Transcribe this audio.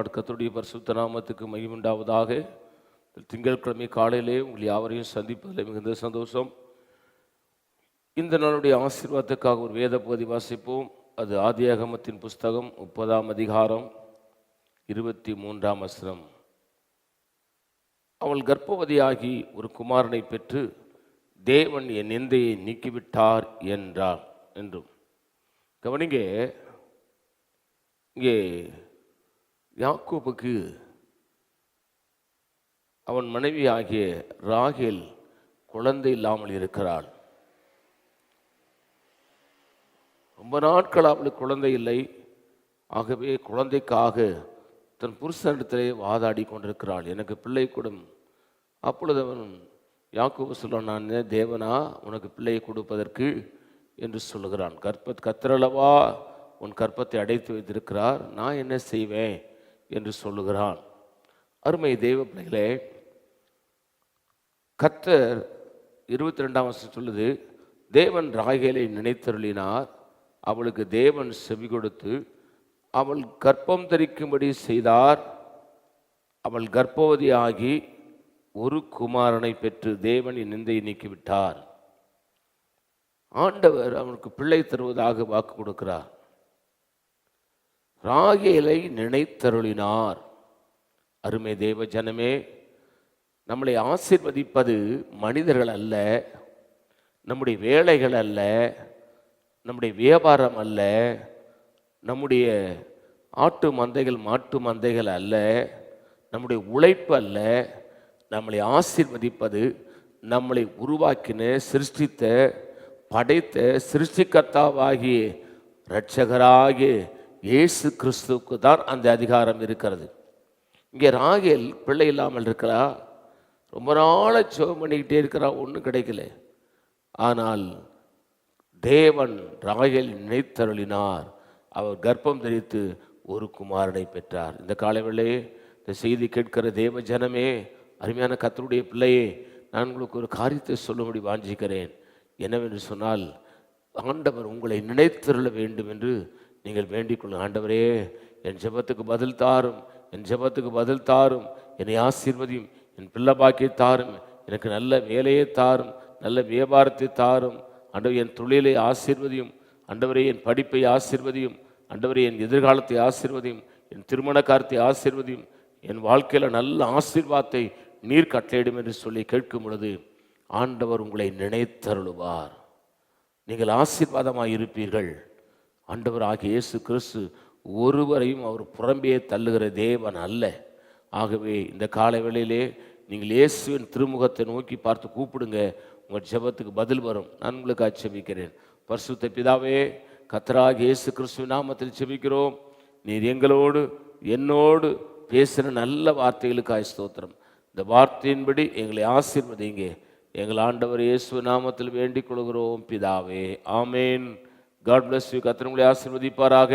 Lord. கர்த்தருடைய பரிசுத்த நாமத்துக்கு மகிமை உண்டாவதாக. திங்கட்கிழமை காலையிலே உங்கள் யாவரையும் சந்திப்பதில் மிகுந்த சந்தோஷம். இந்த நாளுடைய ஆசீர்வாதத்துக்காக ஒரு வேத பகுதி வாசிப்போம். அது ஆதியாகமத்தின் புஸ்தகம் 30ஆம் அதிகாரம் 23ஆம் வசனம். அவள் கர்ப்பவதியாகி ஒரு குமாரனை பெற்று தேவன் என் நிந்தையை நீக்கிவிட்டார் என்றார் என்றும். கவனிங்க, இங்கே யாக்கோபுக்கு அவன் மனைவி ஆகிய ராகேல் குழந்தை இல்லாமல் இருக்கிறாள். ரொம்ப நாட்கள் அவளுக்கு குழந்தை இல்லை. ஆகவே குழந்தைக்காக தன் புருஷனிடத்திலே வாதாடி கொண்டிருக்கிறாள், எனக்கு பிள்ளை கொடும். அப்பொழுது அவன் யாக்கோபு சொல்ல, நான் தேவனா உனக்கு பிள்ளையை கொடுப்பதற்கு என்று சொல்லுகிறான். கர்த்தரளவா உன் கற்பத்தை அடைத்து வைத்திருக்கிறார், நான் என்ன செய்வேன் என்று சொல்லுகிறான். அருமை தேவ பிள்ளைகளே, கர்த்தர் 22ஆம் வசனம் சொல்லுது, தேவன் ராகேலை நினைத்தருளினார், அவளுக்கு தேவன் செவி கொடுத்து அவள் கர்ப்பம் தரிக்கும்படி செய்தார். அவள் கர்ப்பவதியாகி ஒரு குமாரனை பெற்று தேவன் நிந்தையை நீக்கிவிட்டார். ஆண்டவர் அவனுக்கு பிள்ளை தருவதாக வாக்கு கொடுக்கிறார். ராகேலை நினைத்தருளினார். அருமை தேவ ஜனமே, நம்மளை ஆசீர்வதிப்பது மனிதர்கள் அல்ல, நம்முடைய வேலைகள் அல்ல, நம்முடைய வியாபாரம் அல்ல, நம்முடைய ஆட்டு மந்தைகள் மாட்டு மந்தைகள் அல்ல, நம்முடைய உழைப்பு அல்ல. நம்மளை ஆசீர்வதிப்பது நம்மளை உருவாக்கின, சிருஷ்டித்த, படைத்த சிருஷ்டிகர்த்தாவாகிய இரட்சகராகிய இயேசு கிறிஸ்துவுக்கு தான் அந்த அதிகாரம் இருக்கிறது. இங்கே ராகேல் பிள்ளை இல்லாமல் இருக்கிறா. ரொம்ப நாளை ஜெபம் பண்ணிக்கிட்டே இருக்கிறா, ஒன்றும் கிடைக்கல. ஆனால் தேவன் ராகேல் நினைத்தருளினார், அவர் கர்ப்பம் தரித்து ஒரு குமாரனை பெற்றார். இந்த காலைவேளையே இந்த செய்தி கேட்கிற தேவ ஜனமே, அருமையான கர்த்தருடைய பிள்ளையே, நான் உங்களுக்கு ஒரு காரியத்தை சொல்லும்படி வாஞ்சிக்கிறேன். என்னவென்று சொன்னால், ஆண்டவர் உங்களை நினைத்தருள வேண்டும் என்று நீங்கள் வேண்டிக் கொள்ளுங்கள். ஆண்டவரே, என் ஜெபத்துக்கு பதில் தாரும், என் ஜெபத்துக்கு பதில் தாரும், என்னை ஆசீர்வதியும், என் பிள்ளை பாக்கியை தாரும், எனக்கு நல்ல வேலையை தாரும், நல்ல வியாபாரத்தை தாரும். ஆண்டவரே, என் தொழிலை ஆசீர்வதியும். ஆண்டவரே, என் படிப்பை ஆசீர்வதியும். ஆண்டவரே, என் எதிர்காலத்தை ஆசீர்வதியும், என் திருமண காரியத்தை ஆசீர்வதியும், என் வாழ்க்கையில் நல்ல ஆசீர்வாதத்தை நீர் கட்டளையிடும் என்று சொல்லி கேட்கும் பொழுது ஆண்டவர் உங்களை நினைத்தருளுவார். நீங்கள் ஆசீர்வாதமாக இருப்பீர்கள். ஆண்டவர் ஆகிய இயேசு கிறிஸ்து ஒருவரையும் அவர் புறம்பே தள்ளுகிற தேவன் அல்ல. ஆகவே இந்த காலை வேளையிலே நீங்கள் இயேசுவின் திருமுகத்தை நோக்கி பார்த்து கூப்பிடுங்க, உங்கள் ஜெபத்துக்கு பதில் வரும். நான் உங்களுக்கு ஆட்சேபிக்கிறேன். பரிசுத்த பிதாவே, கர்த்தராகிய இயேசு கிறிஸ்துவின் நாமத்தில் ஜெபிக்கிறோம். நீர் எங்களோடு என்னோடு பேசின நல்ல வார்த்தைகளுக்காக ஸ்தோத்திரம். இந்த வார்த்தையின்படி எங்களை ஆசீர்வதிங்க. எங்கள் ஆண்டவர் இயேசு நாமத்தில் வேண்டிக் கொள்கிறோம் பிதாவே, ஆமேன். God bless you. கர்த்தர் உங்களை ஆசீர்வதிப்பாராக.